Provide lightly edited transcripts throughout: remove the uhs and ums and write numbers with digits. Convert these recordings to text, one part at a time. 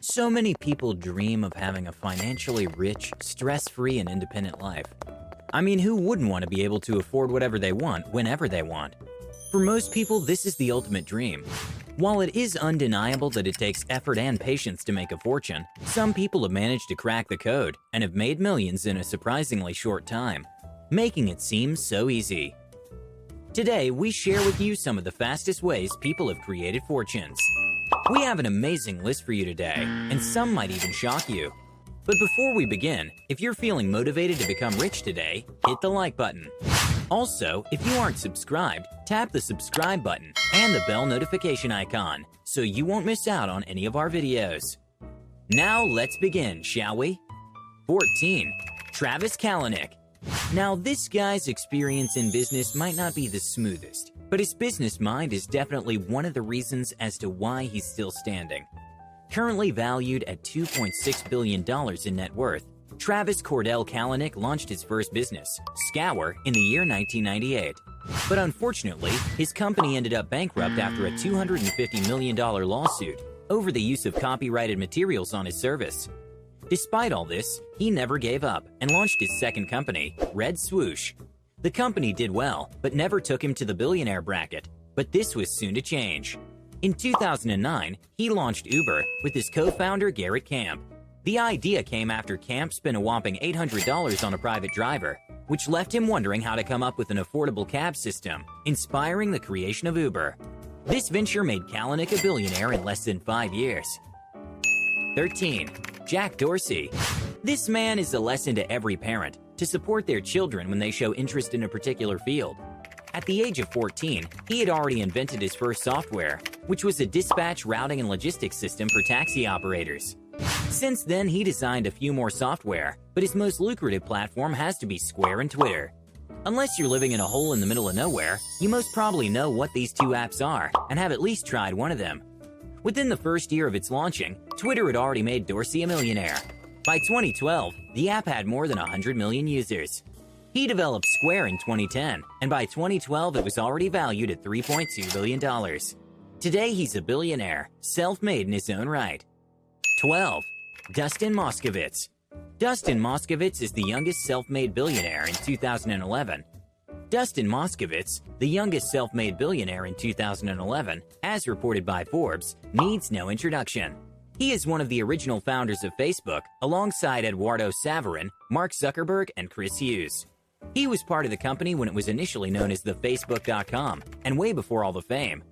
So many people dream of having a financially rich, stress-free, and independent life. I mean, who wouldn't want to be able to afford whatever they want, whenever they want? For most people, this is the ultimate dream. While it is undeniable that it takes effort and patience to make a fortune, some people have managed to crack the code and have made millions in a surprisingly short time, making it seem so easy. Today, we share with you some of the fastest ways people have created fortunes. We have an amazing list for you today, and some might even shock you. But before we begin, if you're feeling motivated to become rich today, hit the like button. Also, if you aren't subscribed, tap the subscribe button and the bell notification icon so you won't miss out on any of our videos. Now let's begin, shall we? 14. Travis Kalanick. Now, this guy's experience in business might not be the smoothest, but his business mind is definitely one of the reasons as to why he's still standing. Currently valued at $2.6 billion in net worth, Travis Cordell Kalanick launched his first business, Scour, in the year 1998. But unfortunately, his company ended up bankrupt after a $250 million lawsuit over the use of copyrighted materials on his service. Despite all this, he never gave up and launched his second company, Red Swoosh. The company did well, but never took him to the billionaire bracket, but this was soon to change. In 2009, he launched Uber with his co-founder Garrett Camp. The idea came after Camp spent a whopping $800 on a private driver, which left him wondering how to come up with an affordable cab system, inspiring the creation of Uber. This venture made Kalanick a billionaire in less than 5 years. 13. Jack Dorsey. This man is a lesson to every parent to support their children when they show interest in a particular field. At the age of 14, he had already invented his first software, which was a dispatch routing and logistics system for taxi operators. Since then, he designed a few more software, but his most lucrative platform has to be Square and Twitter. Unless you're living in a hole in the middle of nowhere, you most probably know what these two apps are and have at least tried one of them. Within the first year of its launching, Twitter had already made Dorsey a millionaire. By 2012, the app had more than 100 million users. He developed Square in 2010, and by 2012 it was already valued at $3.2 billion. Today he's a billionaire, self-made in his own right. 12. Dustin Moskovitz. Dustin Moskovitz is the youngest self-made billionaire in 2011. Dustin Moskovitz, the youngest self-made billionaire in 2011, as reported by Forbes, needs no introduction. He is one of the original founders of Facebook, alongside Eduardo Saverin, Mark Zuckerberg, and Chris Hughes. He was part of the company when it was initially known as the Facebook.com, and way before all the fame.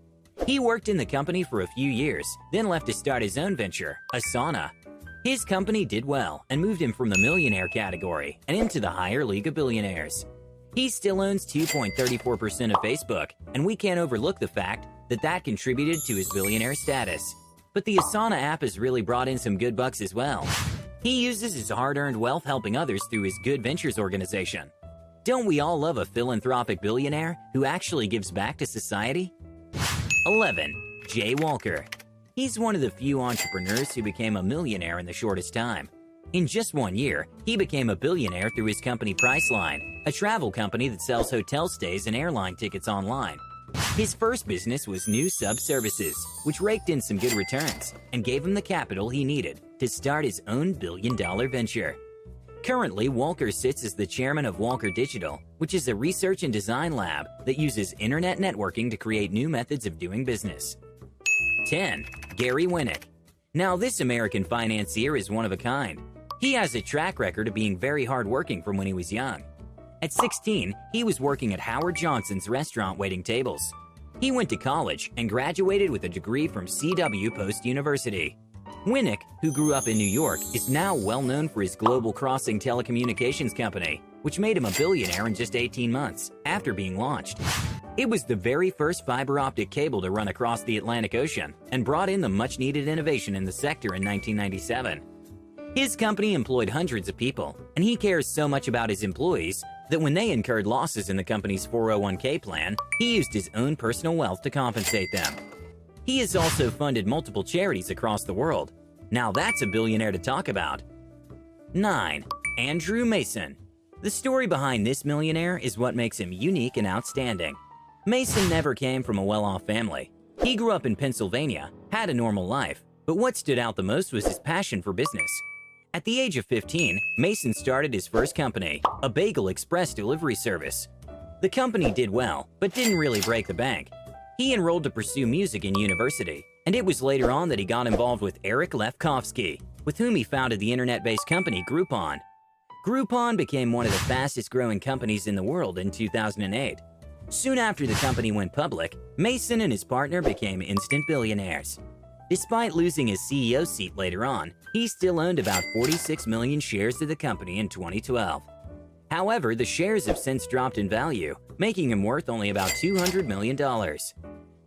He worked in the company for a few years, then left to start his own venture, Asana. His company did well and moved him from the millionaire category and into the higher league of billionaires. He still owns 2.34% of Facebook, and we can't overlook the fact that that contributed to his billionaire status. But the Asana app has really brought in some good bucks as well. He uses his hard-earned wealth helping others through his Good Ventures organization. Don't we all love a philanthropic billionaire who actually gives back to society? 11. Jay Walker. He's one of the few entrepreneurs who became a millionaire in the shortest time. In just 1 year, he became a billionaire through his company Priceline, a travel company that sells hotel stays and airline tickets online. His first business was New Sub Services, which raked in some good returns and gave him the capital he needed to start his own billion-dollar venture. Currently, Walker sits as the chairman of Walker Digital, which is a research and design lab that uses internet networking to create new methods of doing business. 10. Gary Winnick. Now, this American financier is one of a kind. He has a track record of being very hardworking from when he was young. At 16, he was working at Howard Johnson's restaurant waiting tables. He went to college and graduated with a degree from CW Post University. Winnick, who grew up in New York, is now well known for his Global Crossing telecommunications company, which made him a billionaire in just 18 months after being launched. It was the very first fiber optic cable to run across the Atlantic Ocean and brought in the much-needed innovation in the sector in 1997. His company employed hundreds of people, and he cares so much about his employees that when they incurred losses in the company's 401k plan, he used his own personal wealth to compensate them. He has also funded multiple charities across the world. Now that's a billionaire to talk about. 9. Andrew Mason. The story behind this millionaire is what makes him unique and outstanding. Mason never came from a well-off family. He grew up in Pennsylvania, had a normal life, But what stood out the most was his passion for business. At the age of 15, Mason started his first company, a bagel express delivery service. The company did well, but didn't really break the bank. He enrolled to pursue music in university, and it was later on that he got involved with Eric Lefkofsky, with whom he founded the internet-based company Groupon. Groupon became one of the fastest-growing companies in the world in 2008. Soon after the company went public, Mason and his partner became instant billionaires. Despite losing his CEO seat later on, he still owned about 46 million shares of the company in 2012. However, the shares have since dropped in value, making him worth only about $200 million.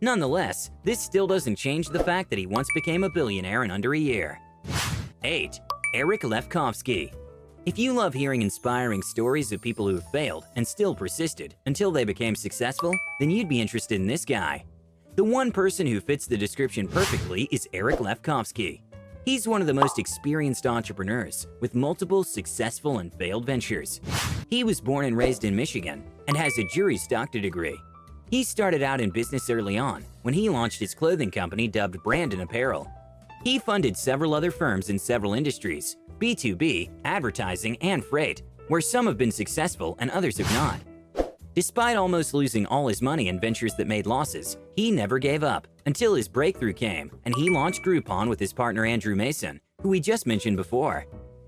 Nonetheless, this still doesn't change the fact that he once became a billionaire in under a year. 8. Eric Lefkofsky. If you love hearing inspiring stories of people who have failed and still persisted until they became successful, then you'd be interested in this guy. The one person who fits the description perfectly is Eric Lefkofsky. He's one of the most experienced entrepreneurs with multiple successful and failed ventures. He was born and raised in Michigan and has a juris doctor degree. He started out in business early on when he launched his clothing company dubbed Brandon Apparel. He funded several other firms in several industries, B2B, advertising, and freight, where some have been successful and others have not. Despite almost losing all his money in ventures that made losses, he never gave up until his breakthrough came and he launched Groupon with his partner Andrew Mason, who we just mentioned before.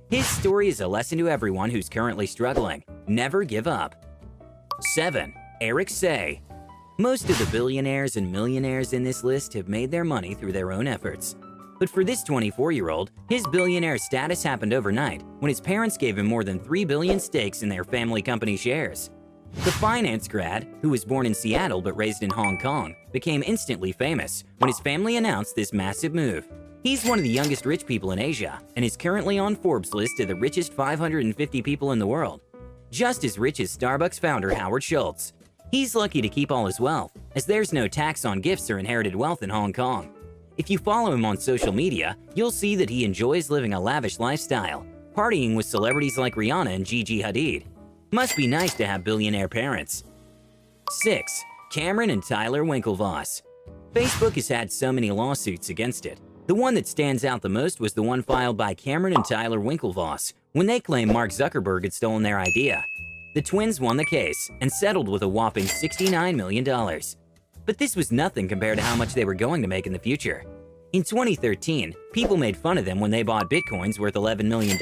His story is a lesson to everyone who's currently struggling. Never give up. 7. Eric Say. Most of the billionaires and millionaires in this list have made their money through their own efforts. But for this 24-year-old, his billionaire status happened overnight when his parents gave him more than 3 billion stakes in their family company shares. The finance grad, who was born in Seattle but raised in Hong Kong, became instantly famous when his family announced this massive move. He's one of the youngest rich people in Asia and is currently on Forbes' list of the richest 550 people in the world. Just as rich as Starbucks founder Howard Schultz. He's lucky to keep all his wealth, as there's no tax on gifts or inherited wealth in Hong Kong. If you follow him on social media, you'll see that he enjoys living a lavish lifestyle, partying with celebrities like Rihanna and Gigi Hadid. Must be nice to have billionaire parents. 6. Cameron and Tyler Winklevoss. Facebook has had so many lawsuits against it. The one that stands out the most was the one filed by Cameron and Tyler Winklevoss when they claimed Mark Zuckerberg had stolen their idea. The twins won the case and settled with a whopping $69 million. But this was nothing compared to how much they were going to make in the future. In 2013, people made fun of them when they bought bitcoins worth $11 million.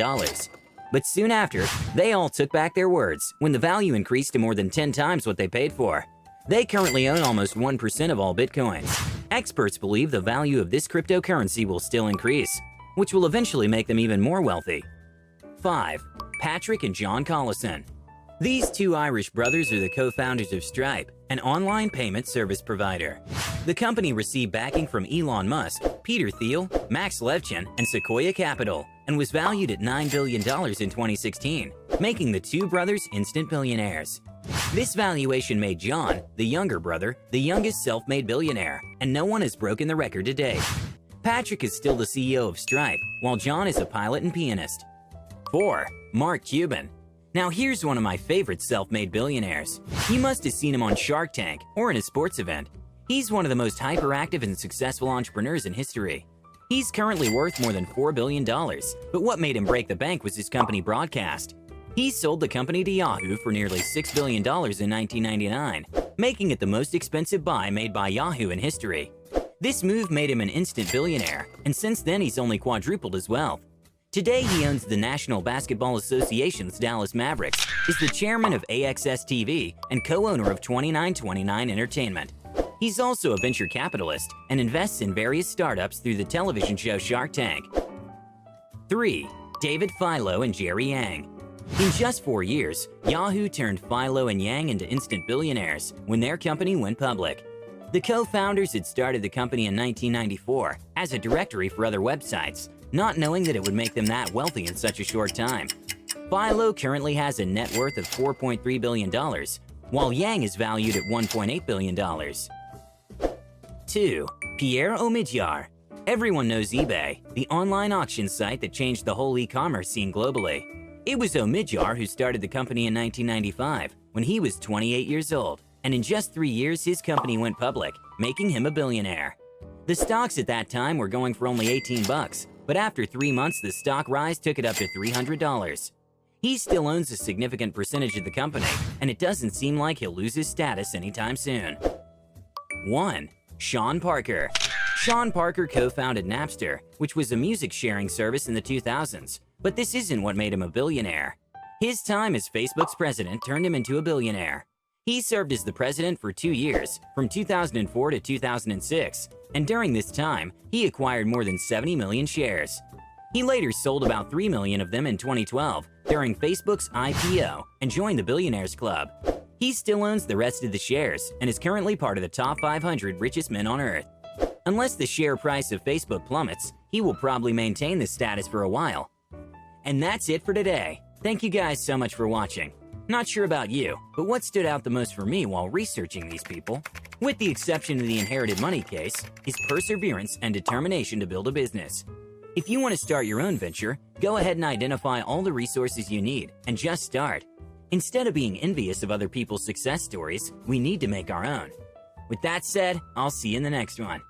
But soon after, they all took back their words when the value increased to more than 10 times what they paid for. They currently own almost 1% of all bitcoins. Experts believe the value of this cryptocurrency will still increase, which will eventually make them even more wealthy. 5. Patrick and John Collison. These two Irish brothers are the co-founders of Stripe, an online payment service provider. The company received backing from Elon Musk, Peter Thiel, Max Levchin, and Sequoia Capital, and was valued at $9 billion in 2016, making the two brothers instant billionaires. This valuation made John, the younger brother, the youngest self-made billionaire, and no one has broken the record to date. Patrick is still the CEO of Stripe, while John is a pilot and pianist. 4. Mark Cuban. Now here's one of my favorite self-made billionaires. You must have seen him on Shark Tank or in a sports event. He's one of the most hyperactive and successful entrepreneurs in history. He's currently worth more than $4 billion, but what made him break the bank was his company Broadcast. He sold the company to Yahoo for nearly $6 billion in 1999, making it the most expensive buy made by Yahoo in history. This move made him an instant billionaire, and since then he's only quadrupled his wealth. Today, he owns the National Basketball Association's Dallas Mavericks, is the chairman of AXS TV, and co-owner of 2929 Entertainment. He's also a venture capitalist and invests in various startups through the television show Shark Tank. 3. David Filo and Jerry Yang. In just 4 years, Yahoo turned Filo and Yang into instant billionaires when their company went public. The co-founders had started the company in 1994 as a directory for other websites, not knowing that it would make them that wealthy in such a short time. Filo currently has a net worth of $4.3 billion, while Yang is valued at $1.8 billion. 2. Pierre Omidyar. Everyone knows eBay, the online auction site that changed the whole e-commerce scene globally. It was Omidyar who started the company in 1995, when he was 28 years old, and in just 3 years his company went public, making him a billionaire. The stocks at that time were going for only 18 bucks, but after 3 months, the stock rise took it up to $300. He still owns a significant percentage of the company, and it doesn't seem like he'll lose his status anytime soon. 1. Sean Parker. Sean Parker co-founded Napster, which was a music sharing service in the 2000s, but this isn't what made him a billionaire. His time as Facebook's president turned him into a billionaire. He served as the president for 2 years, from 2004 to 2006, and during this time, he acquired more than 70 million shares. He later sold about 3 million of them in 2012 during Facebook's IPO and joined the Billionaires Club. He still owns the rest of the shares and is currently part of the top 500 richest men on Earth. Unless the share price of Facebook plummets, he will probably maintain this status for a while. And that's it for today. Thank you guys so much for watching. Not sure about you, but what stood out the most for me while researching these people, with the exception of the inherited money case, is perseverance and determination to build a business. If you want to start your own venture, go ahead and identify all the resources you need and just start. Instead of being envious of other people's success stories, we need to make our own. With that said, I'll see you in the next one.